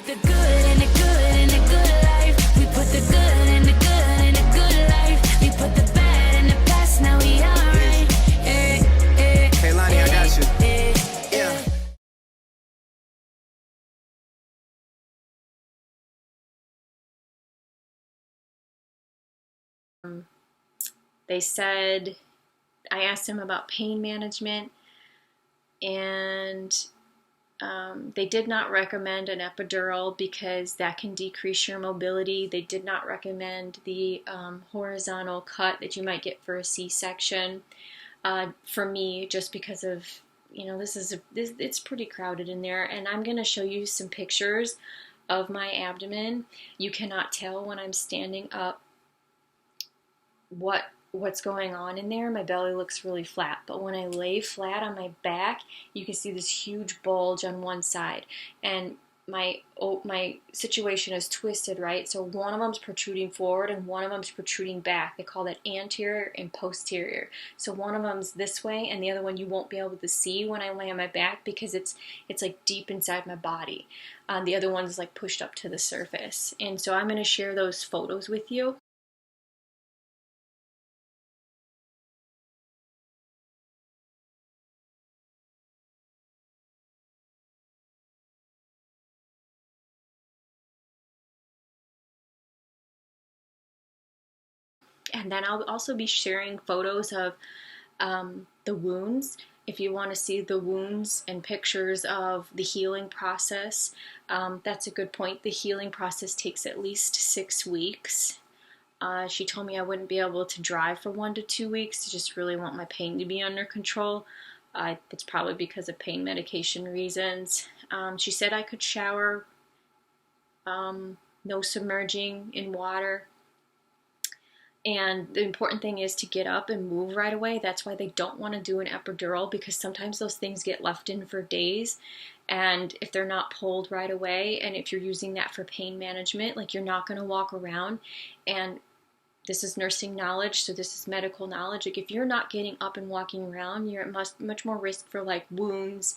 the good in the good in the good life. We put the good in the good in the good life. We put the bad in the past, now we alright. Hey Lonnie, I got you. Yeah. They said, I asked him about pain management, and they did not recommend an epidural because that can decrease your mobility. They did not recommend the horizontal cut that you might get for a C-section. For me, just because of, it's pretty crowded in there, and I'm going to show you some pictures of my abdomen. You cannot tell when I'm standing up what's going on in there. My belly looks really flat, but when I lay flat on my back, you can see this huge bulge on one side, and my situation is twisted, right? So one of them's protruding forward and one of them's protruding back. They call that anterior and posterior. So one of them's this way and the other one you won't be able to see when I lay on my back because it's like deep inside my body. The other one's like pushed up to the surface. And so I'm going to share those photos with you. And then I'll also be sharing photos of the wounds. If you want to see the wounds and pictures of the healing process, that's a good point. The healing process takes at least 6 weeks. She told me I wouldn't be able to drive for 1 to 2 weeks. I just really want my pain to be under control. It's probably because of pain medication reasons. She said I could shower, no submerging in water. And the important thing is to get up and move right away. That's why they don't want to do an epidural, because sometimes those things get left in for days. And if they're not pulled right away, and if you're using that for pain management, like you're not going to walk around. And this is nursing knowledge, so this is medical knowledge. Like if you're not getting up and walking around, you're at much more risk for like wounds,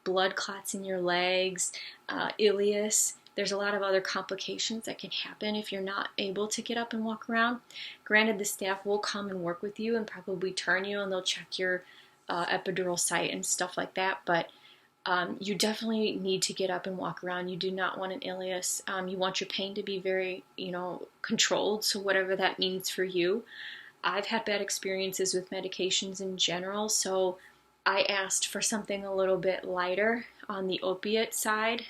blood clots in your legs, ileus. There's a lot of other complications that can happen if you're not able to get up and walk around. Granted, the staff will come and work with you and probably turn you, and they'll check your epidural site and stuff like that, but you definitely need to get up and walk around. You do not want an ileus. You want your pain to be very, controlled, so whatever that means for you. I've had bad experiences with medications in general, so I asked for something a little bit lighter on the opiate side.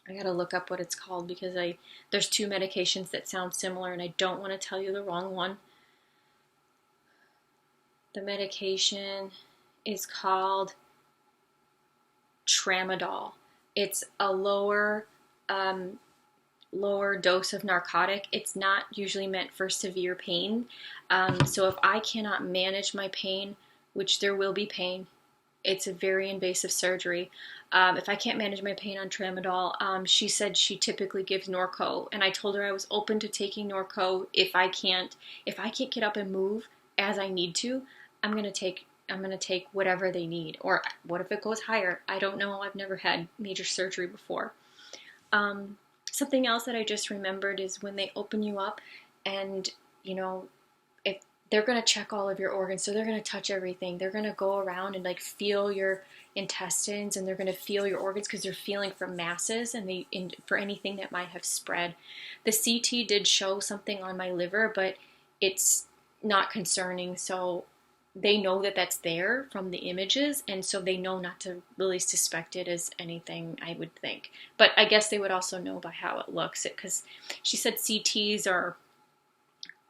I gotta look up what it's called because there's 2 medications that sound similar and I don't want to tell you the wrong one. The medication is called tramadol. It's a lower dose of narcotic. It's not usually meant for severe pain. So if I cannot manage my pain, which there will be pain, it's a very invasive surgery. If I can't manage my pain on tramadol, she said she typically gives Norco, and I told her I was open to taking Norco if I can't get up and move as I need to. I'm gonna take whatever they need. Or what if it goes higher? I don't know. I've never had major surgery before. Something else that I just remembered is when they open you up, and if they're going to check all of your organs, so they're going to touch everything. They're going to go around and like feel your intestines, and they're going to feel your organs because they're feeling for masses and for anything that might have spread. The CT did show something on my liver, but it's not concerning. So they know that that's there from the images, and so they know not to really suspect it as anything, I would think. But I guess they would also know by how it looks, because she said CTs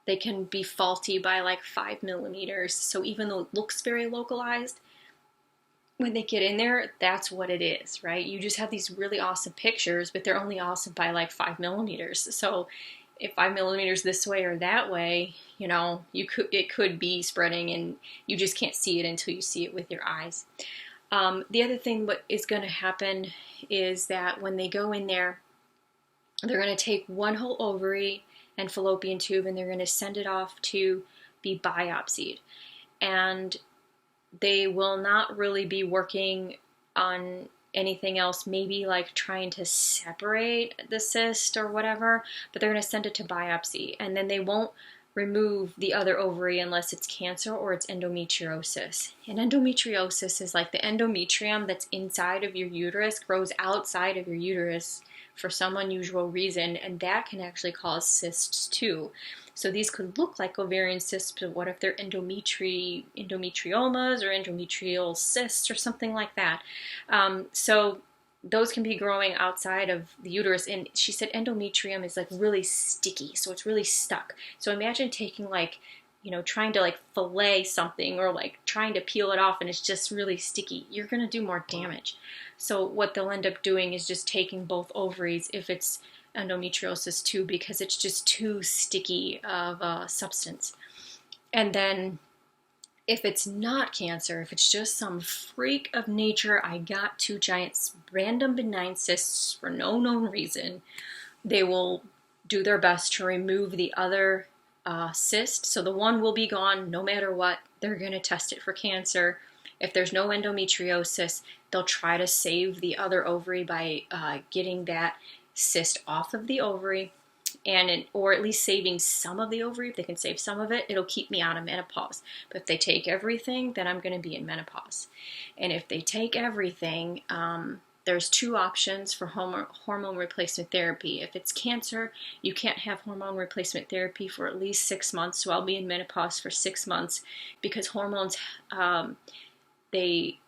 they can be faulty by like 5 millimeters. So even though it looks very localized, when they get in there, that's what it is, right? You just have these really awesome pictures, but they're only awesome by like 5 millimeters. So if 5 millimeters this way or that way, it could be spreading, and you just can't see it until you see it with your eyes. The other thing what is going to happen is that when they go in there, they're going to take one whole ovary and fallopian tube, and they're going to send it off to be biopsied. And they will not really be working on anything else, maybe like trying to separate the cyst or whatever, but they're going to send it to biopsy, and then they won't remove the other ovary unless it's cancer or it's endometriosis. And endometriosis is like the endometrium that's inside of your uterus grows outside of your uterus for some unusual reason, and that can actually cause cysts too. So these could look like ovarian cysts, but what if they're endometriomas or endometrial cysts or something like that? So those can be growing outside of the uterus. And she said endometrium is like really sticky, so it's really stuck. So imagine taking like, trying to like fillet something or like trying to peel it off and it's just really sticky. You're going to do more damage. So what they'll end up doing is just taking both ovaries if it's endometriosis too, because it's just too sticky of a substance. And then if it's not cancer, if it's just some freak of nature, I got 2 giant random benign cysts for no known reason, they will do their best to remove the other cyst. So the one will be gone no matter what. They're going to test it for cancer. If there's no endometriosis, they'll try to save the other ovary by getting that cyst off of the ovary, or at least saving some of the ovary. If they can save some of it, it'll keep me out of menopause. But if they take everything, then I'm going to be in menopause. And if they take everything, there's 2 options for hormone replacement therapy. If it's cancer, you can't have hormone replacement therapy for at least 6 months. So I'll be in menopause for 6 months because hormones, they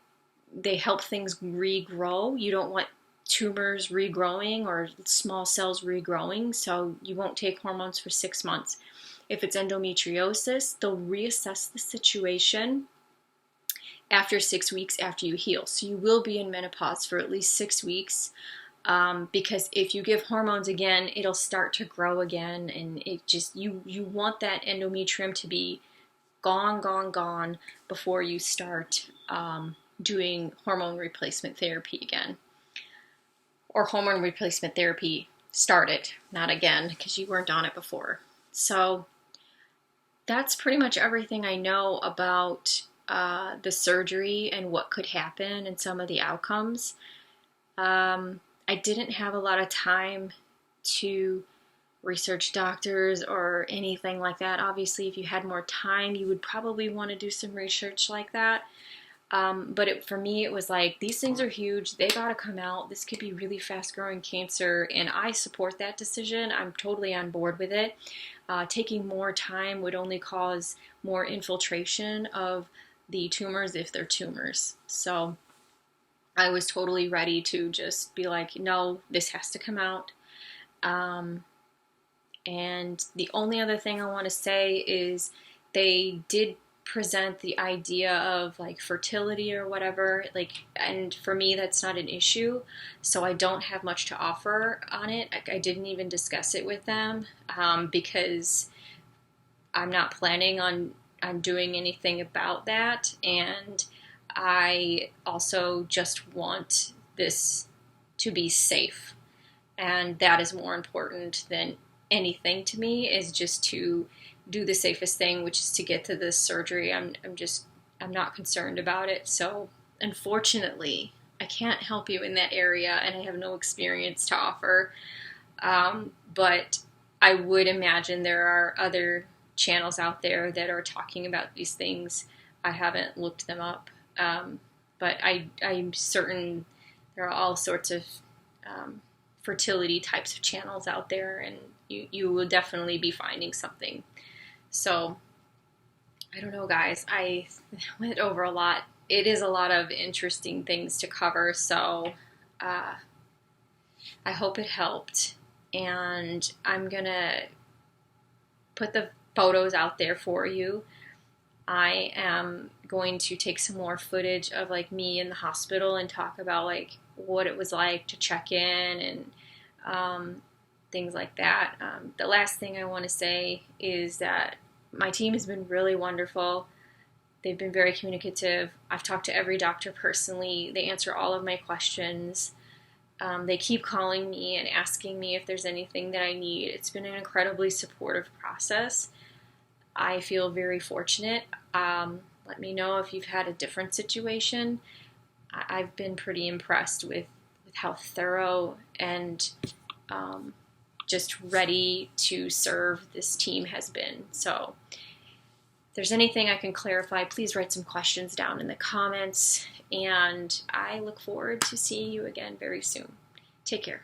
help things regrow. You don't want tumors regrowing or small cells regrowing, so you won't take hormones for 6 months. If it's endometriosis, they'll reassess the situation after 6 weeks after you heal. So you will be in menopause for at least 6 weeks, because if you give hormones again, it'll start to grow again, and it just you want that endometrium to be gone before you start doing hormone replacement therapy again. Or hormone replacement therapy started, not again, because you weren't on it before. So that's pretty much everything I know about the surgery and what could happen and some of the outcomes. I didn't have a lot of time to research doctors or anything like that. Obviously, if you had more time, you would probably want to do some research like that. But for me, it was like, these things are huge. They got to come out. This could be really fast-growing cancer, and I support that decision. I'm totally on board with it. Taking more time would only cause more infiltration of the tumors if they're tumors. So I was totally ready to just be like, no, this has to come out. And the only other thing I want to say is they did present the idea of like fertility or whatever, and for me that's not an issue, so I don't have much to offer on it. I didn't even discuss it with them because I'm not planning on doing anything about that, and I also just want this to be safe, and that is more important than anything to me, is just to do the safest thing, which is to get to this surgery. I'm not concerned about it. So unfortunately, I can't help you in that area, and I have no experience to offer. But I would imagine there are other channels out there that are talking about these things. I haven't looked them up, but I'm certain there are all sorts of fertility types of channels out there, and you will definitely be finding something. So, I don't know, guys. I went over a lot. It is a lot of interesting things to cover, so I hope it helped. And I'm going to put the photos out there for you. I am going to take some more footage of like me in the hospital and talk about like what it was like to check in and things like that. The last thing I want to say is that my team has been really wonderful. They've been very communicative. I've talked to every doctor personally. They answer all of my questions. They keep calling me and asking me if there's anything that I need. It's been an incredibly supportive process. I feel very fortunate. Let me know if you've had a different situation. I've been pretty impressed with how thorough and just ready to serve this team has been. So if there's anything I can clarify, please write some questions down in the comments, and I look forward to seeing you again very soon. Take care.